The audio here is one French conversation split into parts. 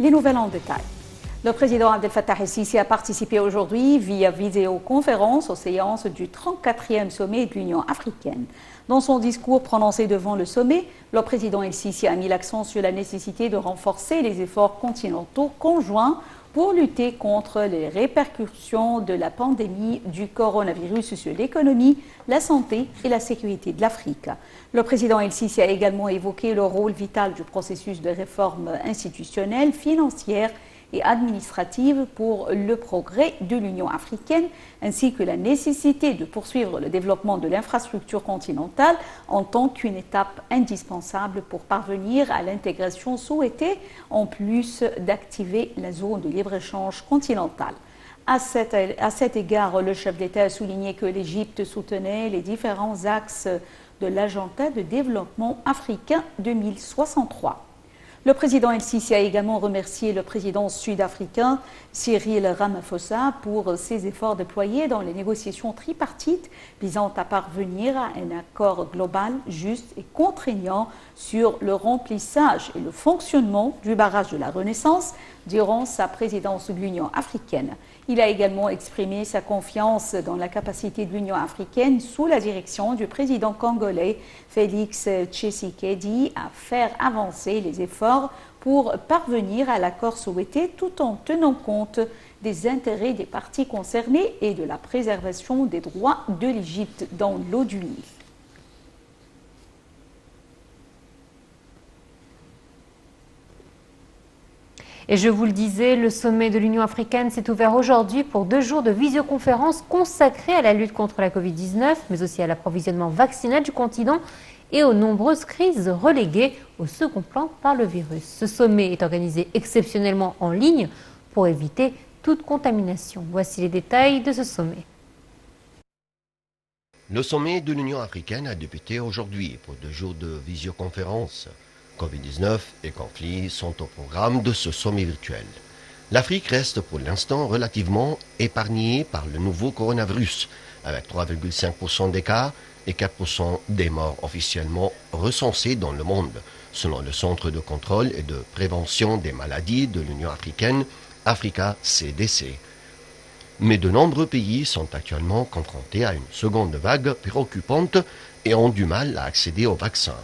Les nouvelles en détail. Le président Abdel Fattah el-Sisi a participé aujourd'hui via vidéoconférence aux séances du 34e sommet de l'Union africaine. Dans son discours prononcé devant le sommet, le président el-Sisi a mis l'accent sur la nécessité de renforcer les efforts continentaux conjoints pour lutter contre les répercussions de la pandémie du coronavirus sur l'économie, la santé et la sécurité de l'Afrique. Le président el-Sisi a également évoqué le rôle vital du processus de réforme institutionnelle, financière et administrative pour le progrès de l'Union africaine, ainsi que la nécessité de poursuivre le développement de l'infrastructure continentale en tant qu'une étape indispensable pour parvenir à l'intégration souhaitée, en plus d'activer la zone de libre-échange continentale. À cet égard, le chef d'État a souligné que l'Égypte soutenait les différents axes de l'agenda de développement africain 2063. Le président el-Sisi a également remercié le président sud-africain Cyril Ramaphosa pour ses efforts déployés dans les négociations tripartites visant à parvenir à un accord global, juste et contraignant sur le remplissage et le fonctionnement du barrage de la Renaissance durant sa présidence de l'Union africaine. Il a également exprimé sa confiance dans la capacité de l'Union africaine sous la direction du président congolais Félix Tshisekedi à faire avancer les efforts pour parvenir à l'accord souhaité tout en tenant compte des intérêts des parties concernées et de la préservation des droits de l'Égypte dans l'eau du Nil. Et je vous le disais, le sommet de l'Union africaine s'est ouvert aujourd'hui pour 2 jours de visioconférence consacrés à la lutte contre la Covid-19, mais aussi à l'approvisionnement vaccinal du continent et aux nombreuses crises reléguées au second plan par le virus. Ce sommet est organisé exceptionnellement en ligne pour éviter toute contamination. Voici les détails de ce sommet. Le sommet de l'Union africaine a débuté aujourd'hui pour 2 jours de visioconférence. Covid-19 et conflits sont au programme de ce sommet virtuel. L'Afrique reste pour l'instant relativement épargnée par le nouveau coronavirus, avec 3,5% des cas et 4% des morts officiellement recensés dans le monde, selon le Centre de contrôle et de prévention des maladies de l'Union africaine, Africa CDC. Mais de nombreux pays sont actuellement confrontés à une seconde vague préoccupante et ont du mal à accéder aux vaccins.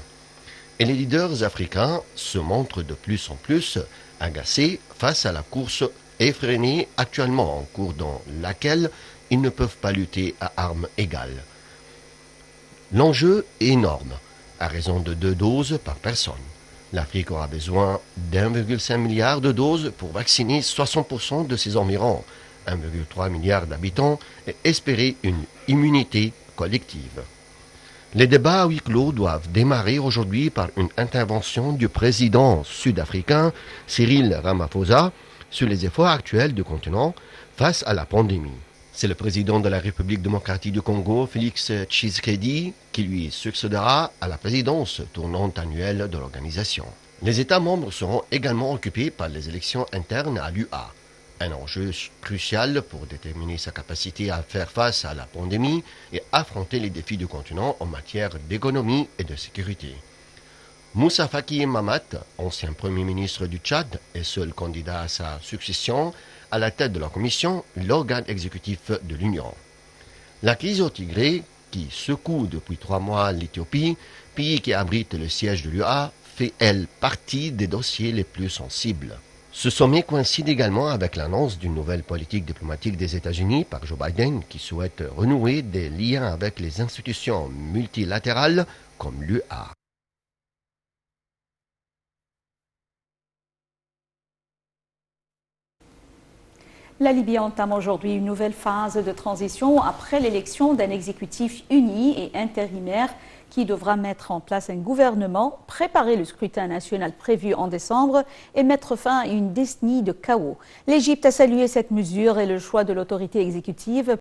Et les leaders africains se montrent de plus en plus agacés face à la course effrénée actuellement en cours dans laquelle ils ne peuvent pas lutter à armes égales. L'enjeu est énorme, à raison de 2 doses par personne. L'Afrique aura besoin d'1,5 milliard de doses pour vacciner 60% de ses environs, 1,3 milliard d'habitants et espérer une immunité collective. Les débats à huis clos doivent démarrer aujourd'hui par une intervention du président sud-africain Cyril Ramaphosa sur les efforts actuels du continent face à la pandémie. C'est le président de la République démocratique du Congo, Félix Tshisekedi, qui lui succédera à la présidence tournante annuelle de l'organisation. Les États membres seront également occupés par les élections internes à l'UA. Un enjeu crucial pour déterminer sa capacité à faire face à la pandémie et affronter les défis du continent en matière d'économie et de sécurité. Moussa Faki Mahamat, ancien Premier ministre du Tchad et seul candidat à sa succession, à la tête de la Commission, l'organe exécutif de l'Union. La crise au Tigré, qui secoue depuis 3 mois l'Éthiopie, pays qui abrite le siège de l'UA, fait, elle, partie des dossiers les plus sensibles. Ce sommet coïncide également avec l'annonce d'une nouvelle politique diplomatique des États-Unis par Joe Biden qui souhaite renouer des liens avec les institutions multilatérales comme l'UA. La Libye entame aujourd'hui une nouvelle phase de transition après l'élection d'un exécutif uni et intérimaire qui devra mettre en place un gouvernement, préparer le scrutin national prévu en décembre et mettre fin à une décennie de chaos. L'Égypte a salué cette mesure et le choix de l'autorité exécutive